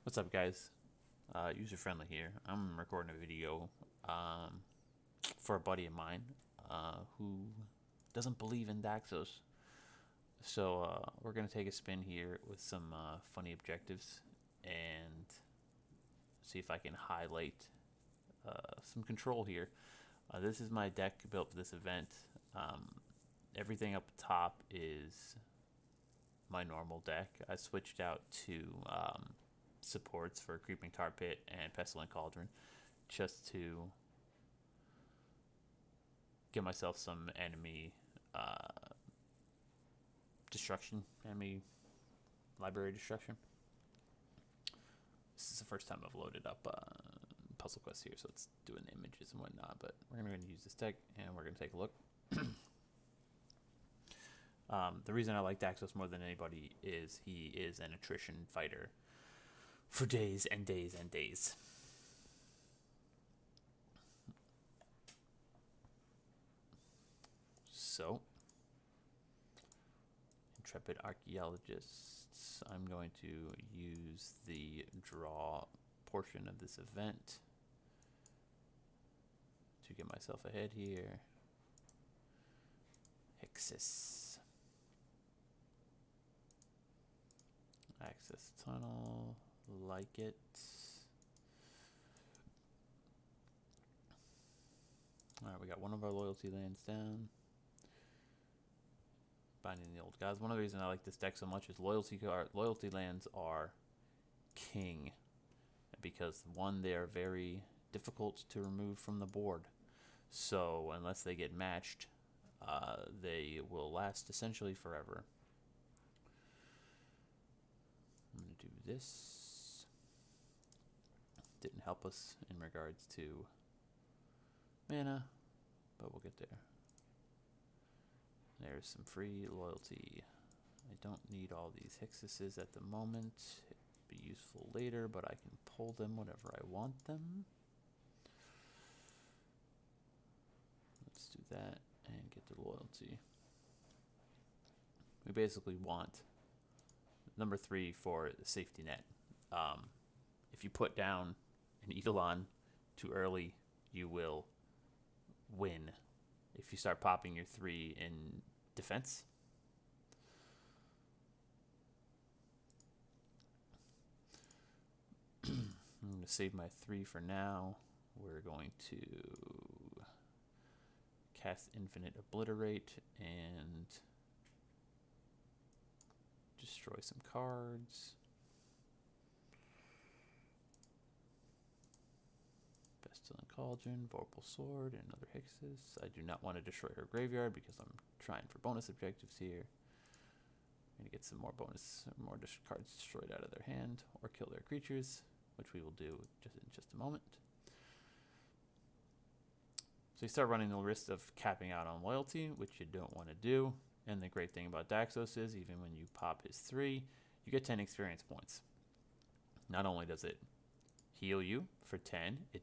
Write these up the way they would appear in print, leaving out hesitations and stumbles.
What's up, guys? User friendly here. I'm recording a video for a buddy of mine who doesn't believe in Daxos. So we're gonna take a spin here with some funny objectives and see if I can highlight some control here. This is my deck built for this event. Everything up top is my normal deck. I switched out to supports for Creeping Tar Pit and Pestilent Cauldron just to give myself some enemy destruction, enemy library destruction. This is the first time I've loaded up Puzzle Quest here, so it's doing the images and whatnot, but we're going to use this deck and we're going to take a look. The reason I like Daxos more than anybody is he is an attrition fighter for days and days and days. So, Intrepid Archaeologists, I'm going to use the draw portion of this event to get myself ahead here. Hexis. Access tunnel, like it. Alright, we got one of our loyalty lands down. Binding the old gods. One of the reasons I like this deck so much is loyalty lands are king. Because one, they are very difficult to remove from the board. So unless they get matched, they will last essentially forever. I'm going to do this. Didn't help us in regards to mana, but we'll get there. There's some free loyalty. I don't need all these Hexises at the moment. It'd be useful later, but I can pull them whenever I want them. Let's do that and get the loyalty. We basically want number 3 for the safety net. If you put down an Eidolon too early, you will win. If you start popping your 3 in defense, I'm going to save my 3 for now. We're going to cast Infinite Obliterate and destroy some cards. Pestilent Cauldron, Vorpal Sword, and another Hexis. I do not want to destroy her graveyard because I'm trying for bonus objectives here. I'm going to get some more cards destroyed out of their hand or kill their creatures, which we will do in just a moment. So you start running the risk of capping out on loyalty, which you don't want to do. And the great thing about Daxos is even when you pop his 3, you get 10 experience points. Not only does it heal you for 10, it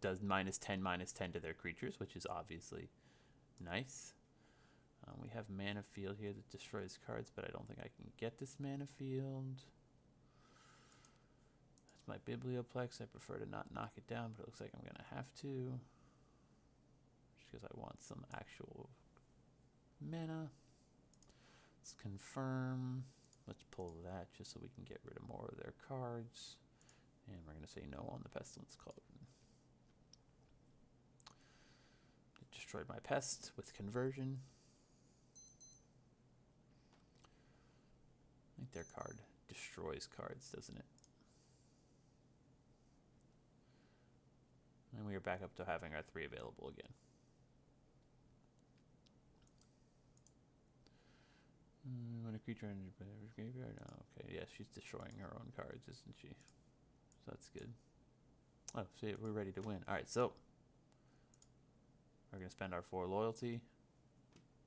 does -10/-10 to their creatures, which is obviously nice. We have mana field here that destroys cards, but I don't think I can get this mana field. That's my Biblioplex. I prefer to not knock it down, but it looks like I'm going to have to. Just because I want some actual mana. Let's confirm. Let's pull that just so we can get rid of more of their cards. And we're going to say no on the Pestilence Cauldron. It destroyed my pest with conversion. I think their card destroys cards, doesn't it? And we are back up to having our 3 available again. When a creature enters your graveyard, oh, okay, yeah, she's destroying her own cards, isn't she? So that's good. Oh, see, we're ready to win. All right, so we're gonna spend our 4 loyalty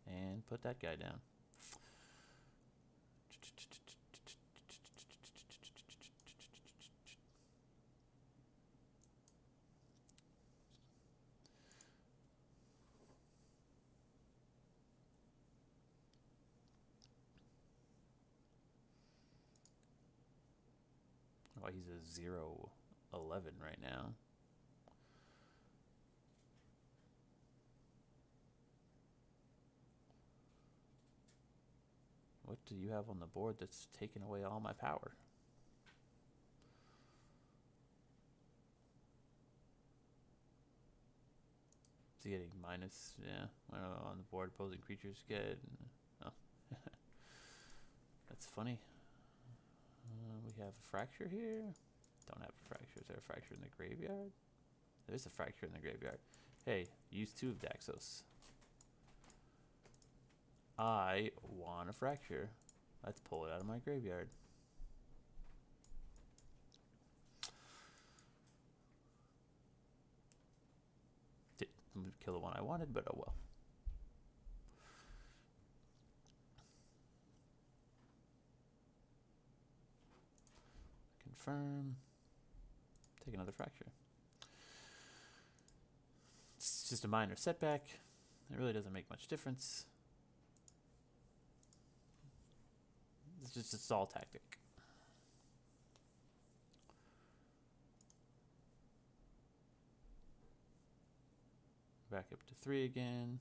and put that guy down. why he's a 0-11 right now. What do you have on the board that's taking away all my power? Is he getting minus? Yeah, on the board opposing creatures get. Oh, that's funny. We have a fracture here. Don't have a fracture. Is there a fracture in the graveyard? There's a fracture in the graveyard. Hey, use 2 of Daxos. I want a fracture. Let's pull it out of my graveyard. Didn't kill the one I wanted, but oh well. Confirm. Take another fracture. It's just a minor setback. It really doesn't make much difference. It's just a stall tactic. Back up to 3 again.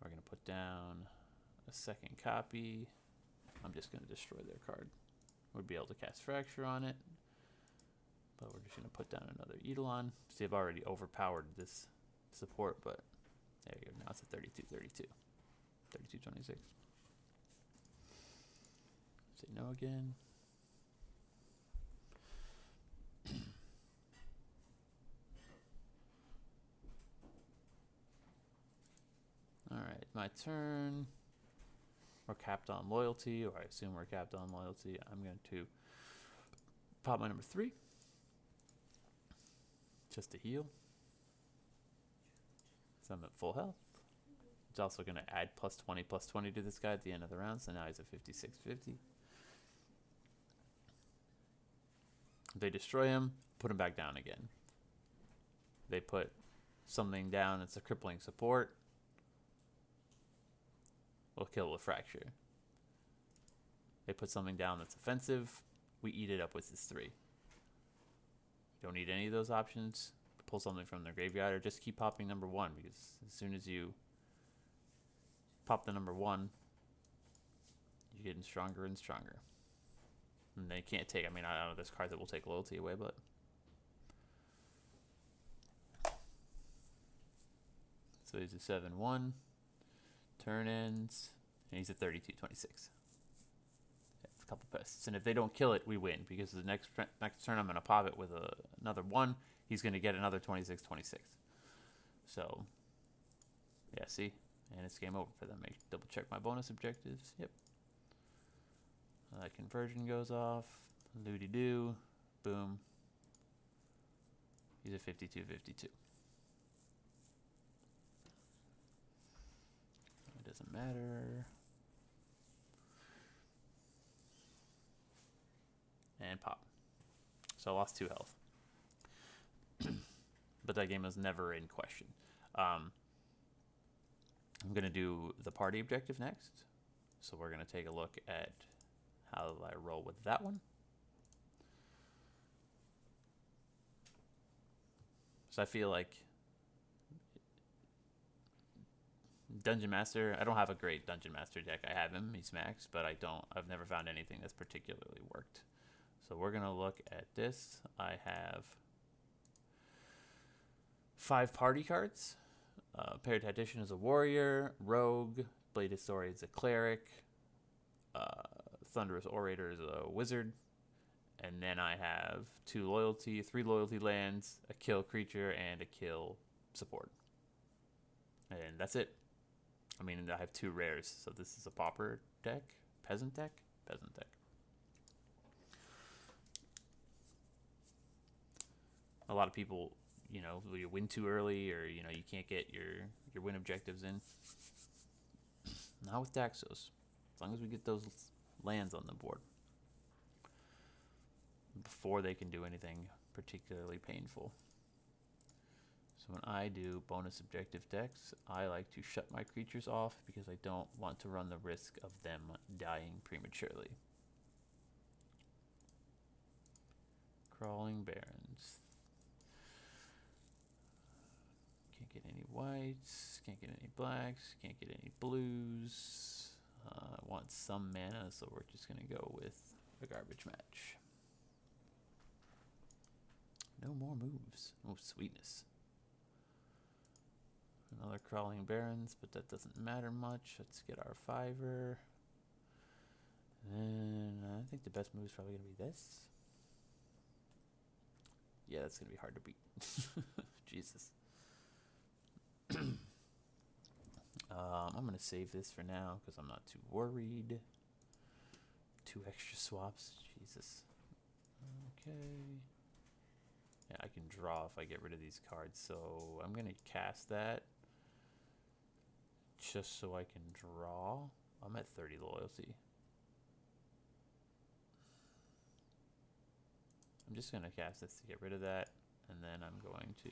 We're going to put down a second copy. I'm just going to destroy their card. We'd be able to cast Fracture on it. But we're just going to put down another Eidolon. See, I've already overpowered this support, but there you go. Now it's a 32-32. 32-26. Say no again. Alright, my turn. We're capped on loyalty, or I assume we're capped on loyalty. I'm going to pop my number 3. Just to heal. So I'm at full health. It's also going to add +20/+20 to this guy at the end of the round, so now he's at 56-50. They destroy him, put him back down again. They put something down that's a crippling support. We'll kill with Fracture. They put something down that's offensive. We eat it up with this 3. Don't need any of those options. Pull something from their graveyard, or just keep popping number 1, because as soon as you pop the number 1, you're getting stronger and stronger. And they can't take, I mean, I don't know, there's cards that will take loyalty away, but so he's a 7-1. Turn ends, and he's at 32-26. A couple pests, and if they don't kill it, we win, because the next turn I'm going to pop it with another 1. He's going to get another 26-26. So, yeah, see, and it's game over for them. Double check my bonus objectives. Yep. That conversion goes off. Looty-doo. Boom. He's at 52-52. It doesn't matter. And pop. So I lost 2 health. But that game was never in question. I'm going to do the party objective next. So we're going to take a look at how I roll with that one. So I feel like Dungeon Master, I don't have a great Dungeon Master deck. I have him, he's maxed, but I've never found anything that's particularly worked. So we're going to look at this. I have 5 party cards. Paired Tactician is a warrior. Rogue. Blade Historian is a cleric. Thunderous Orator is a wizard. And then I have 2 loyalty, 3 loyalty lands, a kill creature, and a kill support. And that's it. I mean, I have 2 rares, so this is a pauper deck. Peasant deck? Peasant deck. A lot of people, you know, you win too early, or, you know, you can't get your win objectives in. Not with Daxos. As long as we get those lands on the board before they can do anything particularly painful. So when I do bonus objective decks, I like to shut my creatures off because I don't want to run the risk of them dying prematurely. Crawling Barrens. Can't get any whites, can't get any blacks, can't get any blues. I want some mana, so we're just gonna go with a garbage match. No more moves. Oh, sweetness. Another Crawling Barrens, but that doesn't matter much. Let's get our fiver. And I think the best move is probably gonna be this. Yeah, that's gonna be hard to beat. Jesus. I'm gonna save this for now because I'm not too worried. 2 extra swaps. Jesus. Okay. Yeah, I can draw if I get rid of these cards, so I'm gonna cast that just so I can draw. I'm at 30 loyalty. I'm just gonna cast this to get rid of that, and then I'm going to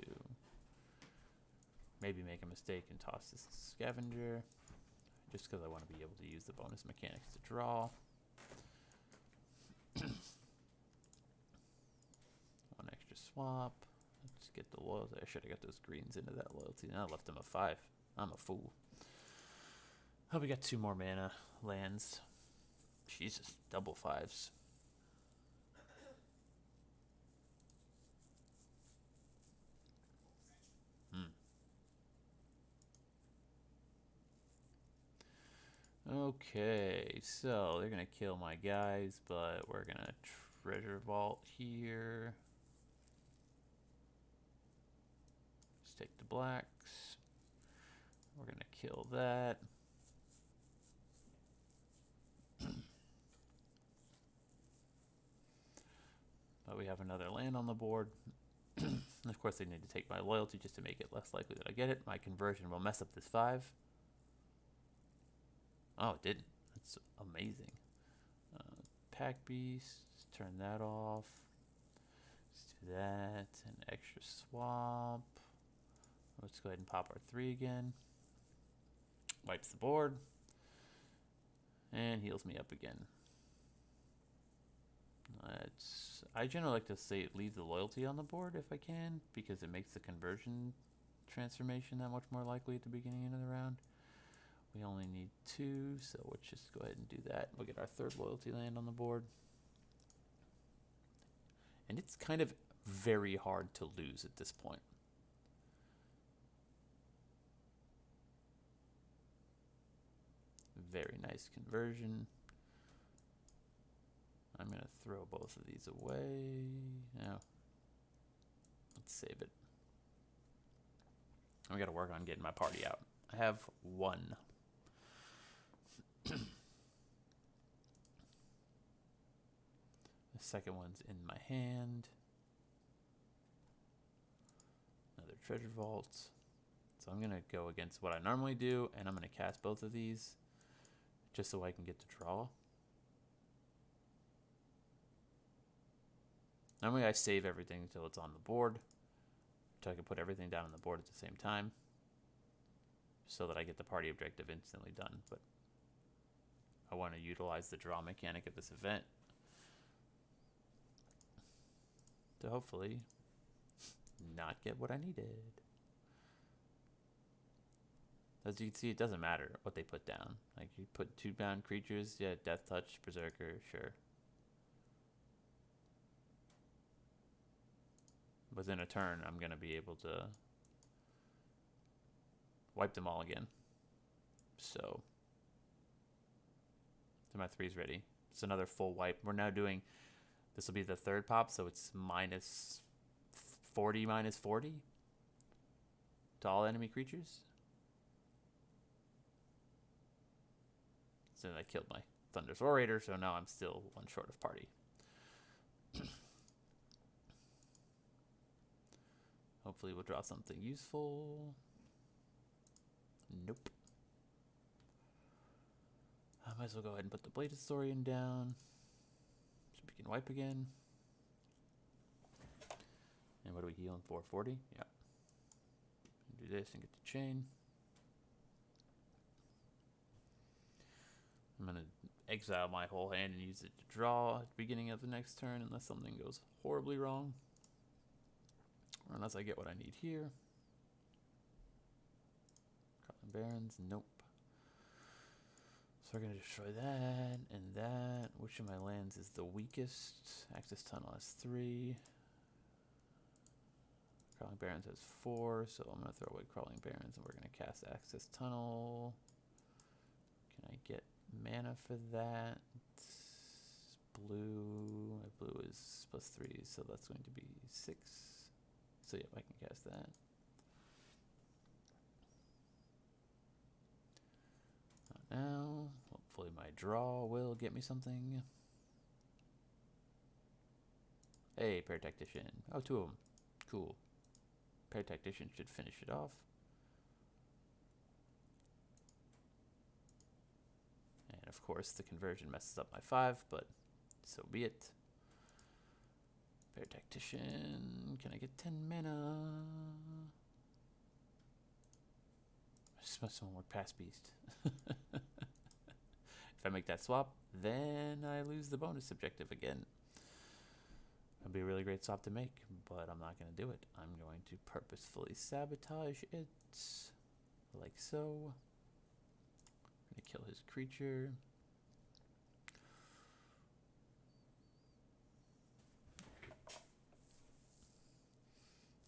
maybe make a mistake and toss this scavenger, just because I want to be able to use the bonus mechanics to draw. 1 extra swap. Let's get the loyalty. I should have got those greens into that loyalty. Now I left them a 5. I'm a fool. Oh, we got 2 more mana lands. Jesus, double 5s. Okay, so they're gonna kill my guys, but we're gonna treasure vault here. Just take the blacks. We're gonna kill that. But we have another land on the board. Of course, they need to take my loyalty just to make it less likely that I get it. My conversion will mess up this 5. Oh, it didn't. That's amazing. Pack Beast, turn that off. Let's do that. An extra swap. Let's go ahead and pop our 3 again. Wipes the board. And heals me up again. I generally like to say leave the loyalty on the board if I can, because it makes the conversion transformation that much more likely at the beginning of the round. We only need 2, so let's just go ahead and do that. We'll get our 3rd loyalty land on the board. And it's kind of very hard to lose at this point. Very nice conversion. I'm going to throw both of these away. Now, let's save it. We got to work on getting my party out. I have 1. The second one's in my hand. Another treasure vault. So I'm going to go against what I normally do, and I'm going to cast both of these just so I can get to draw. Normally I save everything until it's on the board, so I can put everything down on the board at the same time, so that I get the party objective instantly done. But I want to utilize the draw mechanic of this event to hopefully not get what I needed. As you can see, it doesn't matter what they put down. Like, you put 2 bound creatures, yeah, Death Touch, Berserker, sure. Within a turn, I'm going to be able to wipe them all again. So my 3's ready. It's another full wipe. We're now doing, this will be the 3rd pop, so it's minus 40 to all enemy creatures. So I killed my Thunderous Orator, so now I'm still 1 short of party. Hopefully we'll draw something useful. Nope. I might as well go ahead and put the Bladed Saurian down, so we can wipe again. And what do we heal in 440? Yeah. Do this and get the chain. I'm going to exile my whole hand and use it to draw at the beginning of the next turn unless something goes horribly wrong. Or unless I get what I need here. Crawling Barrens, nope. So we're going to destroy that and that. Which of my lands is the weakest? Access Tunnel has 3. Crawling Barrens has 4, so I'm going to throw away Crawling Barrens and we're going to cast Access Tunnel. Can I get mana for that? Blue. My blue is +3, so that's going to be 6. So yeah, I can cast that. Not now. Hopefully my draw will get me something. Hey, Paratactician. Oh, 2 of them. Cool. Paratactician should finish it off. And of course, the conversion messes up my 5, but so be it. Paratactician. Can I get 10 mana? I just must someone work past Beast. If I make that swap, then I lose the bonus objective again. It'd be a really great swap to make, but I'm not going to do it. I'm going to purposefully sabotage it, like so. I'm going to kill his creature.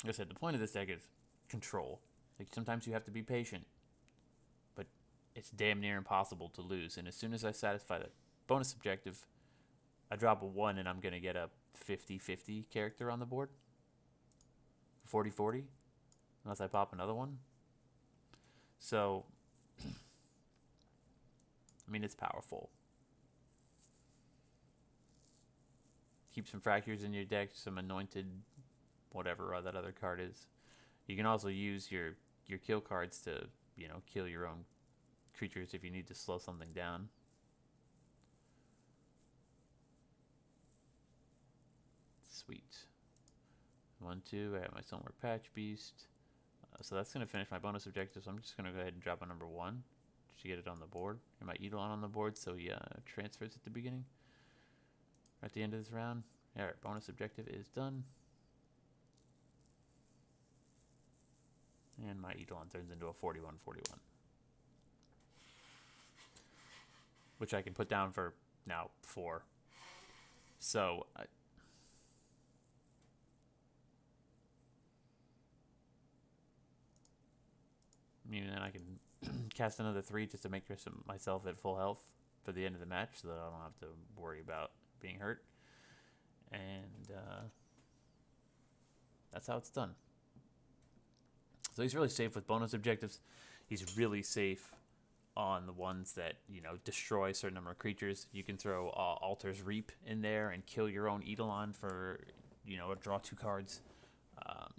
Like I said, the point of this deck is control. Like sometimes you have to be patient, but it's damn near impossible to lose. And as soon as I satisfy the bonus objective, I drop a 1 and I'm going to get a 50-50 character on the board. 40-40, unless I pop another one. So, I mean, it's powerful. Keep some fractures in your deck, some anointed, whatever that other card is. You can also use your kill cards to, you know, kill your own creatures if you need to slow something down. Sweet. 1, 2. I have my Stonework Patch Beast. So that's going to finish my bonus objective. So I'm just going to go ahead and drop a number 1 to get it on the board. And my Eidolon on the board, so he transfers at the beginning. At the end of this round. Alright, bonus objective is done. And my Eidolon turns into a 41-41. Which I can put down for now 4. So maybe then I can cast another 3 just to make myself at full health for the end of the match so that I don't have to worry about being hurt. And that's how it's done. So he's really safe with bonus objectives. He's really safe on the ones that, you know, destroy a certain number of creatures. You can throw Altar's Reap in there and kill your own Eidolon for, you know, draw 2 cards.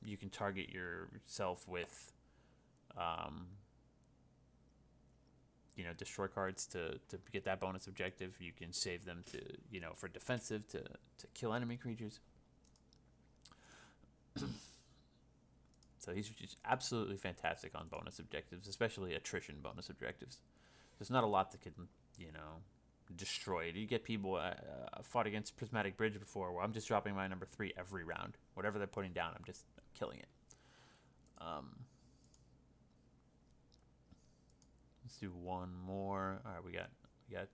You can target yourself with, you know, destroy cards to get that bonus objective. You can save them to, you know, for defensive to kill enemy creatures. So he's just absolutely fantastic on bonus objectives, especially attrition bonus objectives. There's not a lot that can, you know, destroy it. You get people, I fought against Prismatic Bridge before, where I'm just dropping my number 3 every round. Whatever they're putting down, I'm just killing it. Let's do one more. All right, we got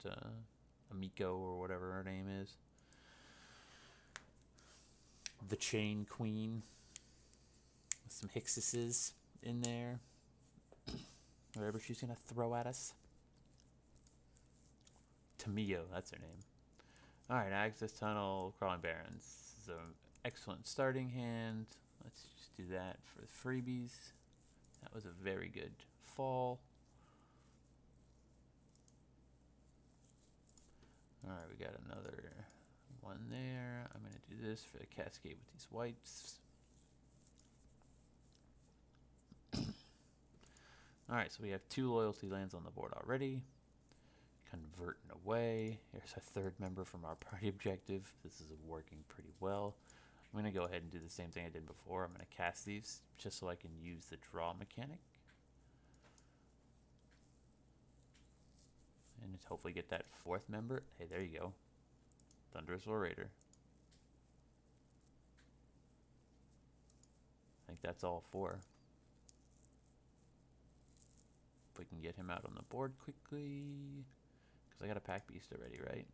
Amiko or whatever her name is. The Chain Queen. Some Hexises in there. Whatever she's going to throw at us. Tamio, that's her name. Alright, Access Tunnel, Crawling Barrens. This is an excellent starting hand. Let's just do that for the freebies. That was a very good fall. Alright, we got another one there. I'm going to do this for the Cascade with these whites. Alright, so we have 2 loyalty lands on the board already. Converting away. Here's our 3rd member from our party objective. This is working pretty well. I'm going to go ahead and do the same thing I did before. I'm going to cast these just so I can use the draw mechanic. And hopefully get that 4th member. Hey, there you go. Thunderous Orator. I think that's all 4. If we can get him out on the board quickly. Because I got a Pack Beast already, right?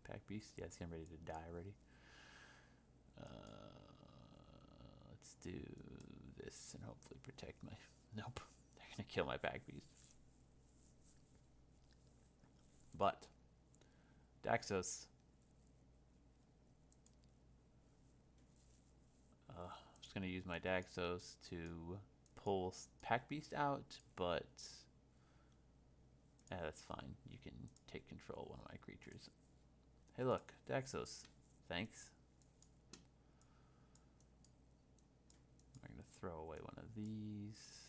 Pack Beast? Yeah, it's getting ready to die already. Let's do this and hopefully protect my... Nope. They're going to kill my Pack Beast. But Daxos. I'm just going to use my Daxos to pull Pack Beast out, but that's fine. You can take control of one of my creatures. Hey, look, Daxos. Thanks. I'm going to throw away one of these.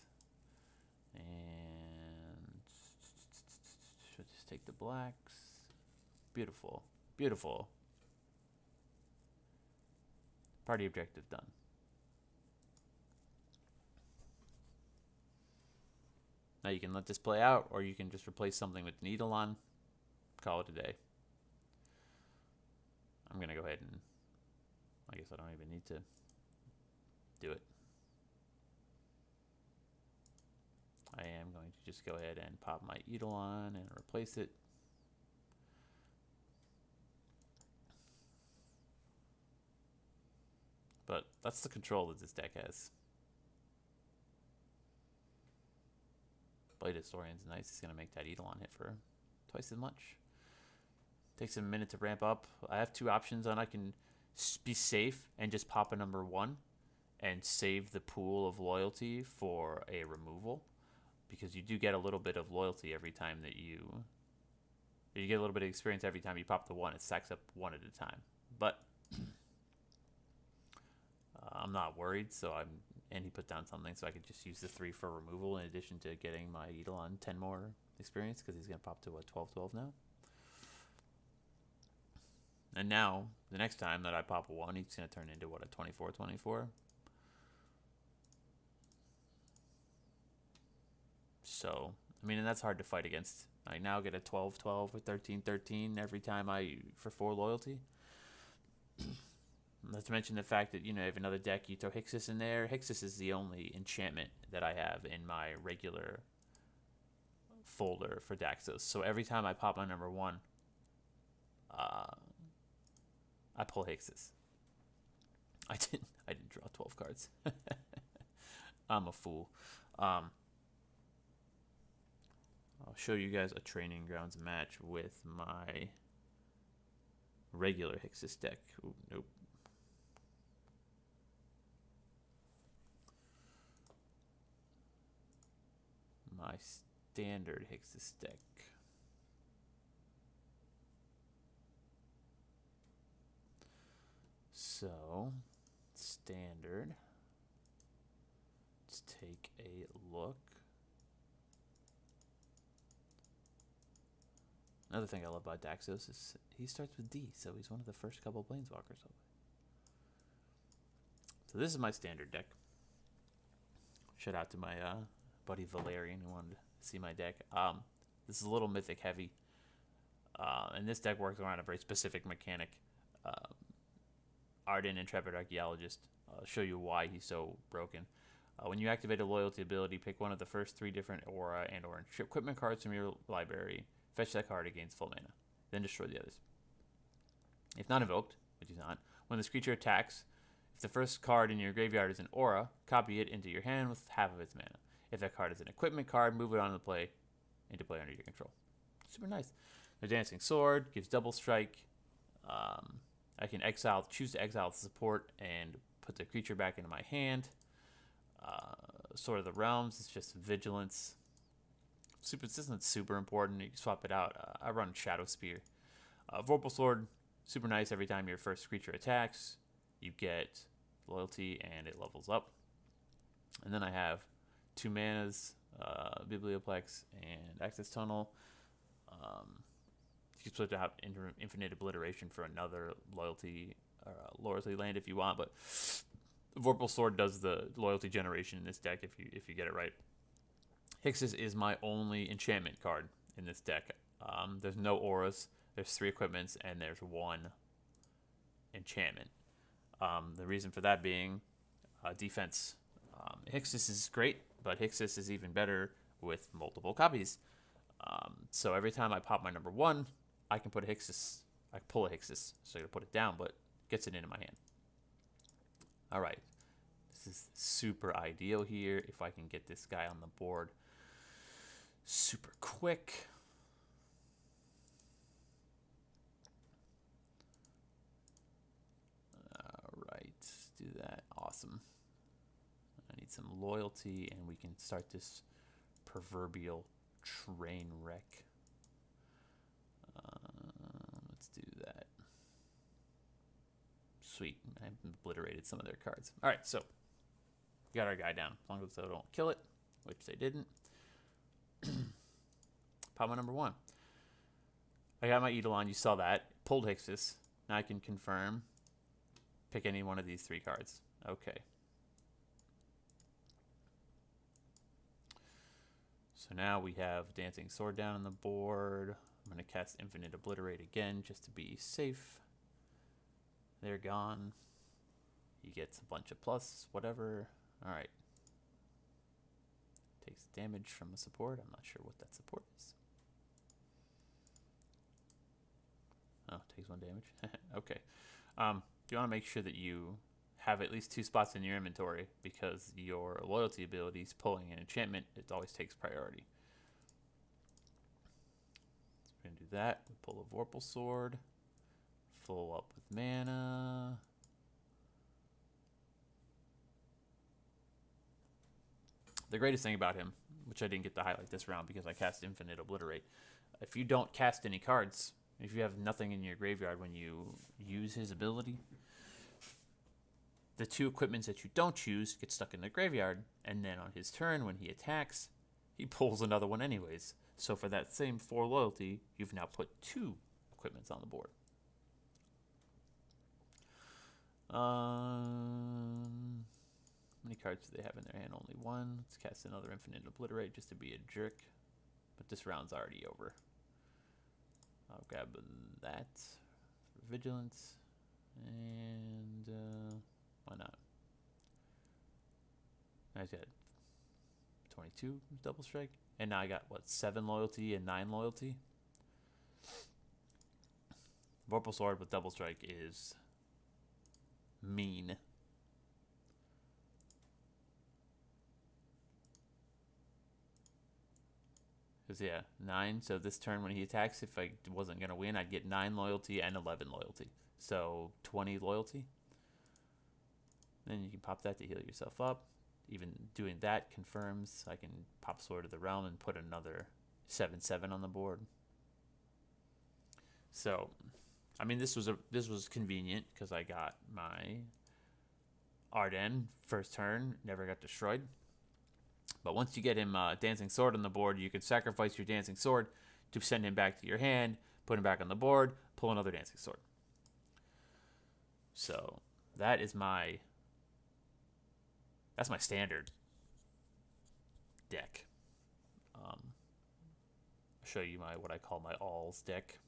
And should just take the blacks. Beautiful. Beautiful. Party objective done. Now you can let this play out, or you can just replace something with Needle on. Call it a day. I'm going to go ahead and... I guess I don't even need to do it. I am going to just go ahead and pop my Eidolon and replace it. But that's the control that this deck has. Blade Historian's nice. It's going to make that Eidolon hit for twice as much. Takes a minute to ramp up. I have 2 options on. I can be safe and just pop a number 1 and save the pool of loyalty for a removal. Because you do get a little bit of loyalty every time that you get a little bit of experience every time you pop the 1. It stacks up 1 at a time. But I'm not worried, and he put down something, so I could just use the 3 for removal in addition to getting my Eidolon 10 more experience, because he's going to pop to, what, 12-12 now? And now, the next time that I pop a 1, he's going to turn into, what, a 24-24? So, I mean, and that's hard to fight against. I now get a 12-12 or 13-13 every time for 4 loyalty. Not to mention the fact that, you have another deck, you throw Hexis in there. Hexis is the only enchantment that I have in my regular folder for Daxos. So every time I pop my number 1, I pull Hexis. I didn't draw 12 cards. I'm a fool. I'll show you guys a Training Grounds match with my regular Hexis deck. Ooh, nope. My standard Hexis deck. So, standard. Let's take a look. Another thing I love about Daxos is he starts with D, so he's one of the first couple Planeswalkers. So this is my standard deck. Shout out to my buddy Valerian who wanted to see my deck. This is a little mythic heavy. And this deck works around a very specific mechanic. Arden, Intrepid Archaeologist. I'll show you why he's so broken. When you activate a loyalty ability, pick one of the first 3 different aura and or equipment cards from your library. Fetch that card against full mana. Then destroy the others. If not invoked, which is not, when this creature attacks, if the first card in your graveyard is an aura, copy it into your hand with half of its mana. If that card is an equipment card, move it into play under your control. Super nice. The Dancing Sword gives double strike. I can choose to exile the support and put the creature back into my hand. Sword of the Realms is just vigilance. This isn't super important. You can swap it out. I run Shadow Spear. Vorpal Sword, super nice. Every time your first creature attacks, you get loyalty and it levels up. And then I have 2 manas, Biblioplex and Access Tunnel. You can switch out Infinite Obliteration for another loyalty land if you want, but Vorpal Sword does the loyalty generation in this deck if you get it right. Hexis is my only enchantment card in this deck. There's no auras, there's 3 equipments, and there's 1 enchantment. The reason for that being defense. Hexis is great, but Hexis is even better with multiple copies. So every time I pop my number 1, I can put a Hexis. I can pull a Hexis, so I gotta put it down, but gets it into my hand. All right, this is super ideal here if I can get this guy on the board super quick. All right, let's do that. Awesome. I need some loyalty, and we can start this proverbial train wreck. Let's do that. Sweet. I obliterated some of their cards. All right, so got our guy down. As long as they don't kill it, which they didn't. Pop my number 1. I got my Eidolon. You saw that. Pulled Hexis. Now I can confirm. Pick any one of these 3 cards. Okay. So now we have Dancing Sword down on the board. I'm going to cast Infinite Obliterate again just to be safe. They're gone. He gets a bunch of plus, whatever. Alright. Takes damage from a support. I'm not sure what that support is. Oh, takes 1 damage. Okay. You want to make sure that you have at least 2 spots in your inventory, because your loyalty abilities, pulling an enchantment, it always takes priority. So we're going to do that. We pull a Vorpal Sword. Full up with mana. The greatest thing about him, which I didn't get to highlight this round because I cast Infinite Obliterate, if you don't cast any cards, if you have nothing in your graveyard when you use his ability, the 2 equipments that you don't choose get stuck in the graveyard, and then on his turn when he attacks, he pulls another one anyways. So for that same 4 loyalty, you've now put 2 equipments on the board. How many cards do they have in their hand? Only 1. Let's cast another Infinite Obliterate just to be a jerk. But this round's already over. I'll grab that for Vigilance. And why not? I got 22 double strike. And now I got, what, 7 loyalty and 9 loyalty? Vorpal Sword with double strike is mean. Because, yeah, 9. So this turn when he attacks, if I wasn't going to win, I'd get 9 loyalty and 11 loyalty. So 20 loyalty. Then you can pop that to heal yourself up. Even doing that confirms I can pop Sword of the Realm and put another 7/7 on the board. So, I mean, this was convenient because I got my Ardenn first turn, never got destroyed. But once you get him Dancing Sword on the board, you can sacrifice your Dancing Sword to send him back to your hand, put him back on the board, pull another Dancing Sword. So that's my standard deck. I'll show you what I call my alls deck.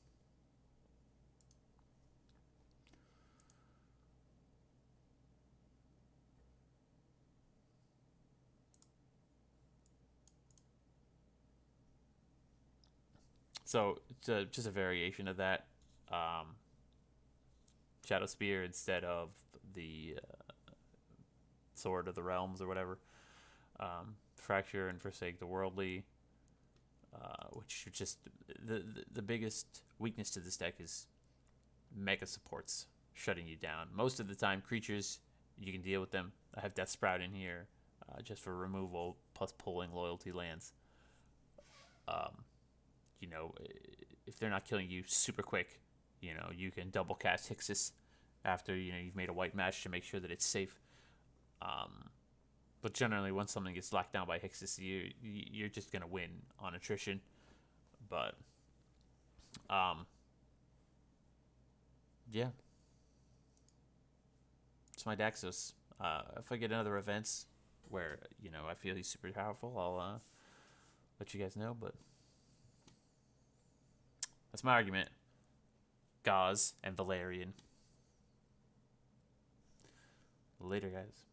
So it's just a variation of that. Shadow Spear instead of the Sword of the Realms or whatever. Fracture and Forsake the Worldly. Which just the biggest weakness to this deck is mega supports shutting you down. Most of the time, creatures, you can deal with them. I have Death Sprout in here just for removal, plus pulling loyalty lands. You know, if they're not killing you super quick, you know, you can double cast Hexis after, you know, you've made a white match to make sure that it's safe. But generally, once something gets locked down by Hexis, you're just going to win on attrition. But, yeah. It's my Daxos. If I get another events where, you know, I feel he's super powerful, let you guys know, but that's my argument. Goz and Valerian. Later, guys.